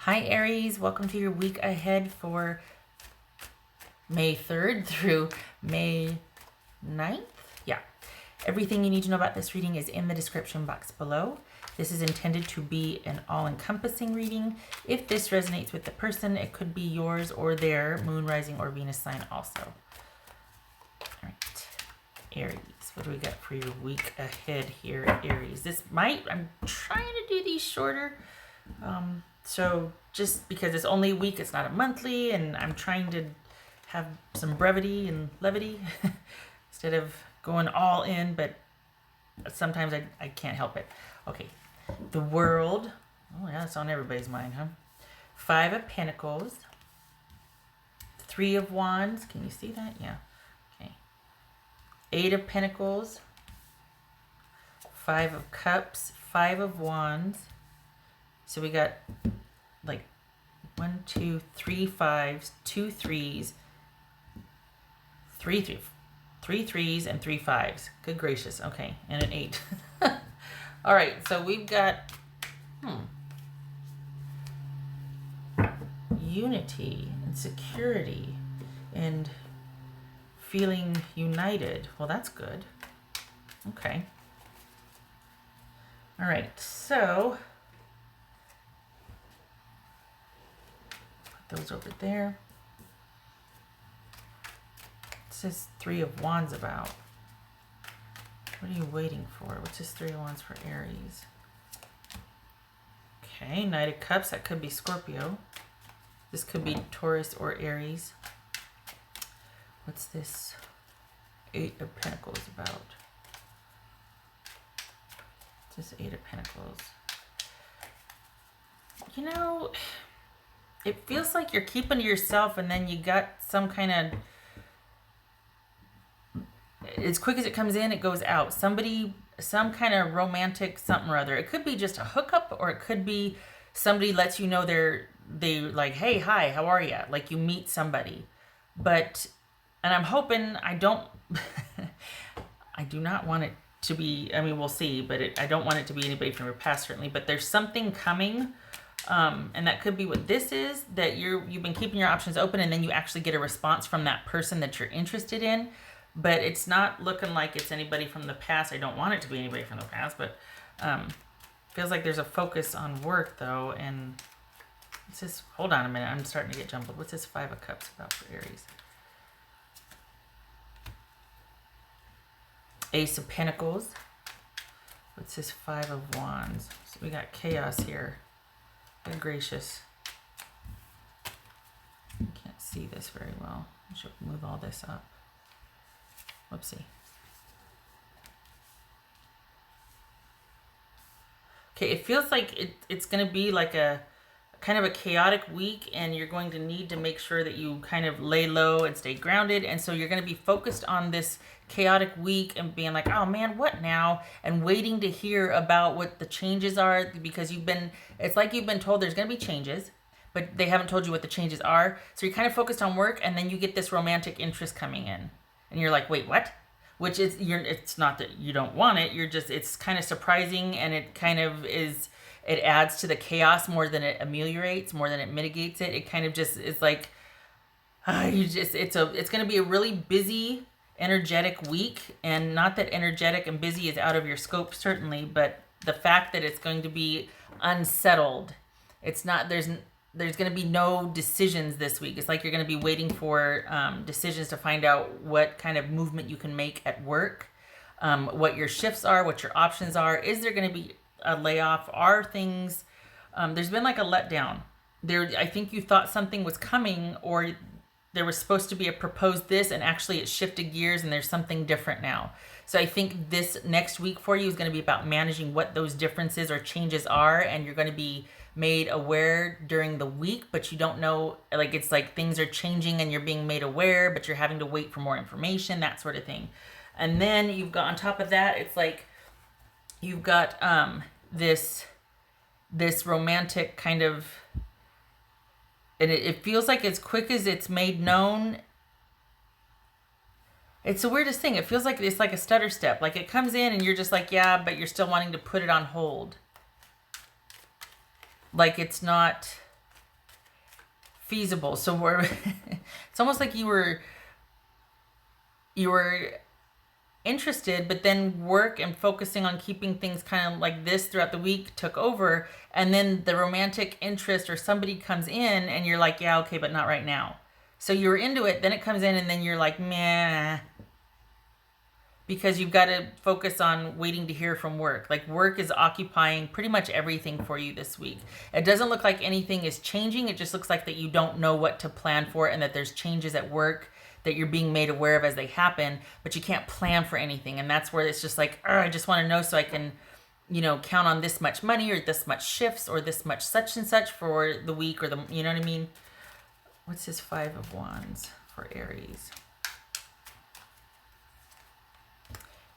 Hi Aries, welcome to your week ahead for May 3rd through May 9th. Yeah, everything you need to know about this reading is in the description box below. This is intended to be an all-encompassing reading. If this resonates with the person, it could be yours or their moon, rising, or Venus sign also. All right, Aries, what do we got for your week ahead here, Aries? I'm trying to do these shorter. So just because it's only a week, it's not a monthly, and I'm trying to have some brevity and levity instead of going all in, but sometimes I can't help it. Okay, the World. Oh yeah, it's on everybody's mind, huh? 5 of Pentacles, 3 of Wands. Can you see that? Yeah. Okay. 8 of Pentacles, 5 of Cups, 5 of Wands. So we got like 1, 2, 3 5s, 2 3s, 3 3s, and 3 5s. Good gracious. Okay, and an 8. All right, so we've got unity and security and feeling united. Well, that's good. Okay. All right, so put those over there. It says 3 of Wands about. What are you waiting for? What's this 3 of Wands for Aries? Okay, Knight of Cups. That could be Scorpio. This could be Taurus or Aries. What's this 8 of Pentacles about? What's this 8 of Pentacles? You know, it feels like you're keeping to yourself, and then you got some kind of, as quick as it comes in, it goes out. Somebody, some kind of romantic something or other. It could be just a hookup, or it could be somebody lets you know they like, hey, hi, how are you? Like you meet somebody. But, and I'm hoping I do not want it to be, I mean, we'll see, but I don't want it to be anybody from your past, certainly. But there's something coming, and that could be what this is, that you've been keeping your options open, and then you actually get a response from that person that you're interested in. But it's not looking like it's anybody from the past. I don't want it to be anybody from the past, but feels like there's a focus on work, though. And it's just, hold on a minute. I'm starting to get jumbled. What's this 5 of Cups about for Aries? Ace of Pentacles. What's this 5 of Wands? So we got chaos here. Good gracious. I can't see this very well. I should move all this up. Whoopsie. Okay, it feels like it's going to be like a kind of a chaotic week, and you're going to need to make sure that you kind of lay low and stay grounded. And so you're going to be focused on this chaotic week and being like, oh man, what now? And waiting to hear about what the changes are, because it's like you've been told there's going to be changes, but they haven't told you what the changes are. So you're kind of focused on work, and then you get this romantic interest coming in. And you're like, wait, what? Which is, it's not that you don't want it. It's kind of surprising, and it kind of is, it adds to the chaos more than it ameliorates, more than it mitigates it. It kind of just is like, it's going to be a really busy, energetic week. And not that energetic and busy is out of your scope, certainly, but the fact that it's going to be unsettled. It's not, there's going to be no decisions this week. It's like you're going to be waiting for decisions to find out what kind of movement you can make at work, what your shifts are, what your options are. Is there going to be a layoff? Are things, there's been like a letdown. I think you thought something was coming, or there was supposed to be a proposed this, and actually it shifted gears and there's something different now. So I think this next week for you is going to be about managing what those differences or changes are, and you're going to be made aware during the week, but you don't know, like it's like things are changing and you're being made aware, but you're having to wait for more information, that sort of thing. And then you've got, on top of that, it's like you've got this romantic kind of, and it feels like as quick as it's made known, it's the weirdest thing. It feels like it's like a stutter step. Like it comes in and you're just like, yeah, but you're still wanting to put it on hold. Like it's not, feasible. So we're it's almost like you were interested, but then work and focusing on keeping things kind of like this throughout the week took over, and then the romantic interest or somebody comes in and you're like, yeah, okay, but not right now. So you were into it, then it comes in and then you're like, meh, because you've got to focus on waiting to hear from work. Like work is occupying pretty much everything for you this week. It doesn't look like anything is changing. It just looks like that you don't know what to plan for, and that there's changes at work that you're being made aware of as they happen, but you can't plan for anything. And that's where it's just like, I just want to know so I can, count on this much money or this much shifts or this much such and such for the week or you know what I mean? What's this 5 of Wands for Aries?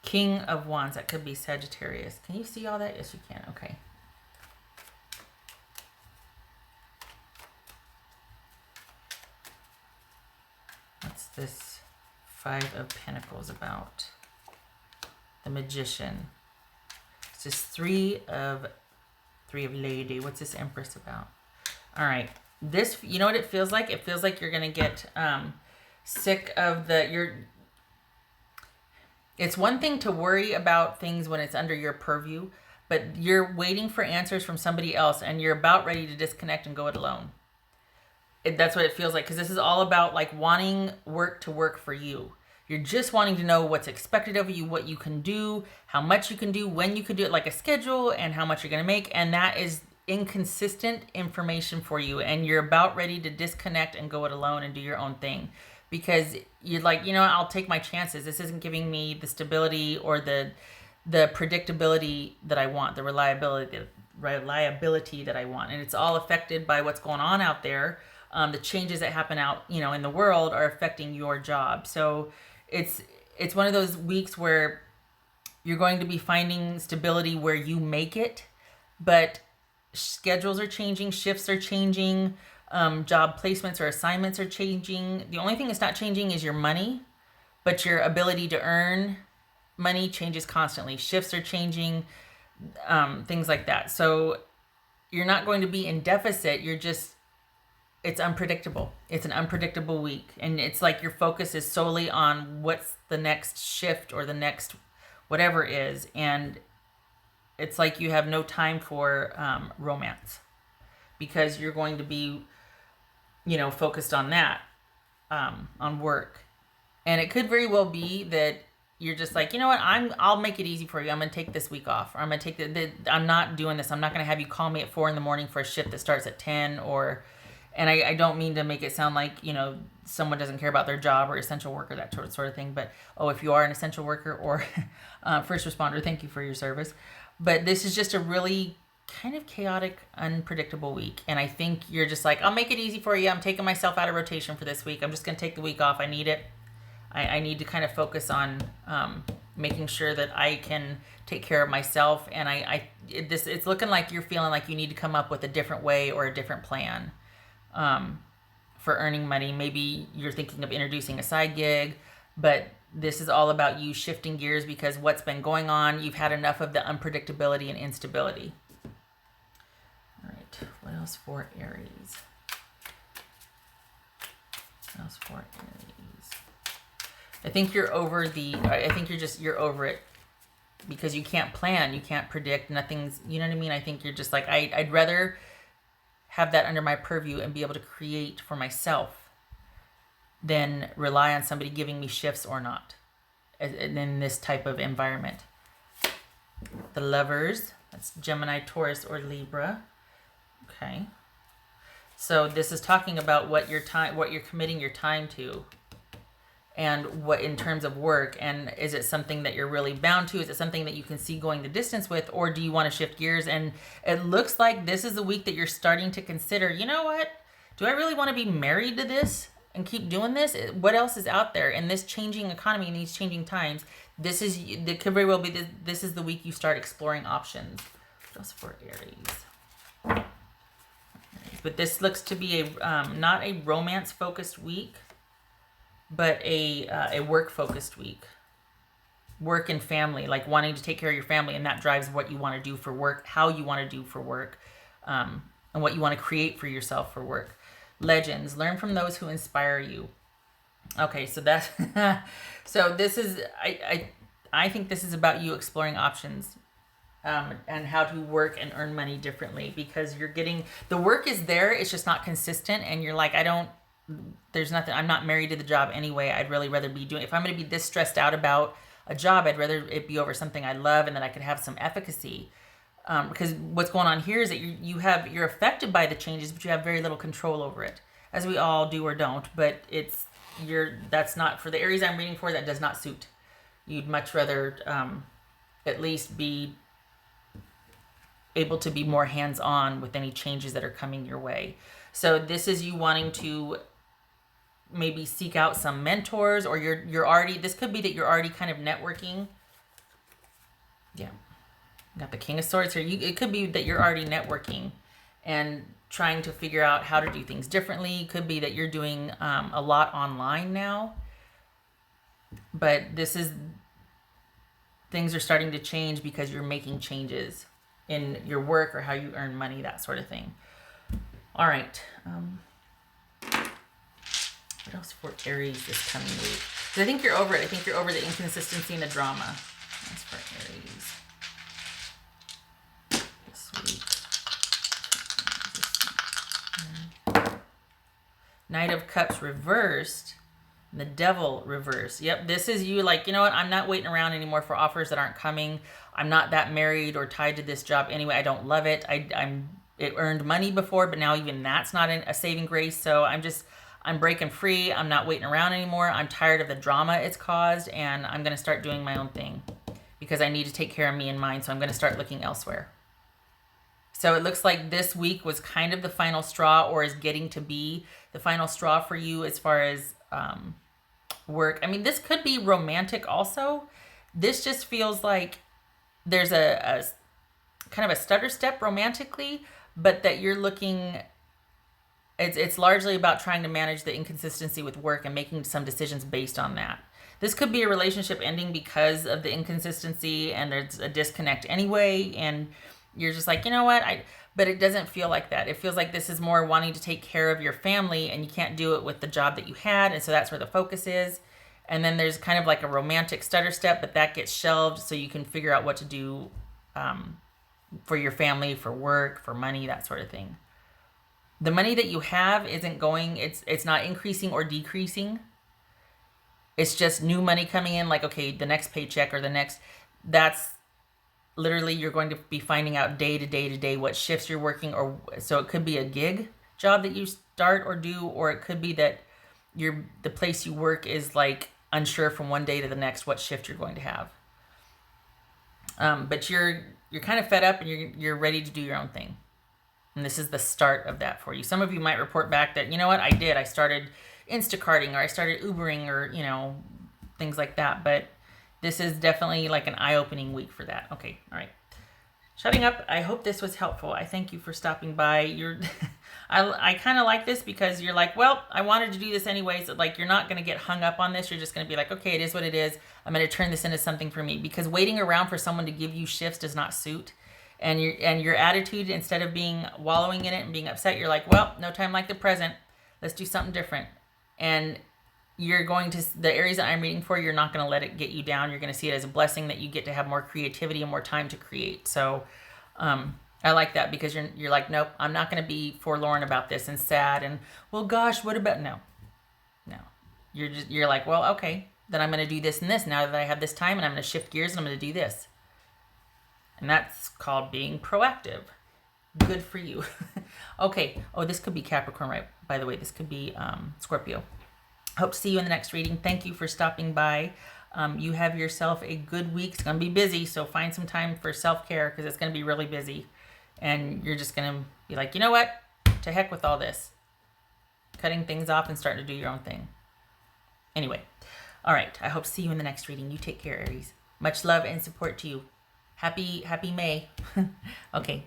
King of Wands, that could be Sagittarius. Can you see all that? Yes, you can. Okay. What's this 5 of Pentacles about? The Magician. It's just 3 of Lady. What's this Empress about? All right. This, you know what it feels like? It feels like you're going to get sick of it's one thing to worry about things when it's under your purview, but you're waiting for answers from somebody else and you're about ready to disconnect and go it alone. That's what it feels like, because this is all about like wanting work to work for you. You're just wanting to know what's expected of you, what you can do, how much you can do, when you can do it, like a schedule, and how much you're going to make. And that is inconsistent information for you. And you're about ready to disconnect and go it alone and do your own thing. Because you're like, I'll take my chances. This isn't giving me the stability or the predictability that I want, the reliability that I want. And it's all affected by what's going on out there. The changes that happen out, in the world are affecting your job. So it's one of those weeks where you're going to be finding stability where you make it, but schedules are changing, shifts are changing, job placements or assignments are changing. The only thing that's not changing is your money, but your ability to earn money changes constantly. Shifts are changing, things like that. So you're not going to be in deficit. It's unpredictable. It's an unpredictable week. And it's like your focus is solely on what's the next shift or the next whatever is. And it's like you have no time for romance, because you're going to be, focused on that, on work. And it could very well be that you're just like, I'll make it easy for you. I'm going to take this week off. Or I'm going to take I'm not doing this. I'm not going to have you call me at 4 a.m. for a shift that starts at 10 and I don't mean to make it sound like, someone doesn't care about their job or essential worker, that sort of thing. But, if you are an essential worker or first responder, thank you for your service. But this is just a really kind of chaotic, unpredictable week. And I think you're just like, I'll make it easy for you. I'm taking myself out of rotation for this week. I'm just going to take the week off. I need it. I need to kind of focus on making sure that I can take care of myself. And it's looking like you're feeling like you need to come up with a different way or a different plan for earning money. Maybe you're thinking of introducing a side gig, but this is all about you shifting gears because what's been going on, you've had enough of the unpredictability and instability. All right, what else for Aries? I think you're over you're over it because you can't plan, you can't predict, nothing's, you know what I mean? I think you're just like, I'd rather have that under my purview and be able to create for myself than rely on somebody giving me shifts or not in this type of environment. The Lovers, that's Gemini, Taurus, or Libra. Okay. So this is talking about what you're committing your time to, and what in terms of work. And is it something that you're really bound to? Is it something that you can see going the distance with, or do you want to shift gears? And it looks like this is the week that you're starting to consider, you know what? Do I really want to be married to this and keep doing this? What else is out there in this changing economy, in these changing times? It could very well be this is the week you start exploring options. Just for Aries. But this looks to be not a romance-focused week, but a work-focused week. Work and family, like wanting to take care of your family, and that drives what you want to do for work, how you want to do for work, and what you want to create for yourself for work. Legends. Learn from those who inspire you. Okay, so that's so this is I think this is about you exploring options, and how to work and earn money differently, because you're getting the work is there, it's just not consistent, and you're like, there's nothing, I'm not married to the job anyway. I'd really rather be doing, if I'm going to be this stressed out about a job, I'd rather it be over something I love and that I could have some efficacy. Because what's going on here is that you're affected by the changes, but you have very little control over it, as we all do or don't. But that's not for the Aries I'm reading for. That does not suit. You'd much rather at least be able to be more hands-on with any changes that are coming your way. So this is you wanting to maybe seek out some mentors, or you're already, this could be that you're already kind of networking. Yeah. Got the King of Swords here. It could be that you're already networking and trying to figure out how to do things differently. It could be that you're doing a lot online now. But things are starting to change because you're making changes in your work or how you earn money, that sort of thing. All right. What else for Aries this coming week? Because I think you're over it. I think you're over the inconsistency and the drama. That's for Aries. Knight of Cups reversed, and the Devil reversed. Yep, this is you like, you know what, I'm not waiting around anymore for offers that aren't coming. I'm not that married or tied to this job anyway. I don't love it. It earned money before, but now even that's not a saving grace. So I'm breaking free. I'm not waiting around anymore. I'm tired of the drama it's caused, and I'm going to start doing my own thing because I need to take care of me and mine. So I'm going to start looking elsewhere. So it looks like this week was kind of the final straw, or is getting to be the final straw for you as far as work. I mean, this could be romantic also. This just feels like there's a kind of a stutter step romantically, but that you're looking, it's largely about trying to manage the inconsistency with work and making some decisions based on that. This could be a relationship ending because of the inconsistency, and there's a disconnect anyway, and you're just like, you know what, but it doesn't feel like that. It feels like this is more wanting to take care of your family, and you can't do it with the job that you had, and so that's where the focus is. And then there's kind of like a romantic stutter step, but that gets shelved so you can figure out what to do for your family, for work, for money, that sort of thing. The money that you have isn't going, it's not increasing or decreasing. It's just new money coming in, like, okay, the next paycheck or the next, that's literally, you're going to be finding out day to day to day what shifts you're working, or so it could be a gig job that you start or do, or it could be that the place you work is like unsure from one day to the next what shift you're going to have. But you're kind of fed up, and you're ready to do your own thing. And this is the start of that for you. Some of you might report back that, you know what, I started Instacarting, or I started Ubering, or, you know, things like that. But this is definitely like an eye-opening week for that. Okay, all right. Shutting up. I hope this was helpful. I thank you for stopping by. I kind of like this because you're like, well, I wanted to do this anyways. Like, you're not going to get hung up on this. You're just going to be like, okay, it is what it is. I'm going to turn this into something for me, because waiting around for someone to give you shifts does not suit. And your attitude, instead of being wallowing in it and being upset, you're like, well, no time like the present. Let's do something different. And you're going to, the areas that I'm reading for, you're not going to let it get you down. You're going to see it as a blessing that you get to have more creativity and more time to create. So I like that, because you're like, nope, I'm not going to be forlorn about this and sad and, well, gosh, what about, no. You're like, well, okay, then I'm going to do this and this now that I have this time, and I'm going to shift gears and I'm going to do this. And that's called being proactive. Good for you. Okay. Oh, this could be Capricorn, right? By the way, this could be Scorpio. Hope to see you in the next reading. Thank you for stopping by. You have yourself a good week. It's going to be busy, so find some time for self-care, because it's going to be really busy. And you're just going to be like, you know what? To heck with all this. Cutting things off and starting to do your own thing. Anyway. All right. I hope to see you in the next reading. You take care, Aries. Much love and support to you. Happy May. Okay.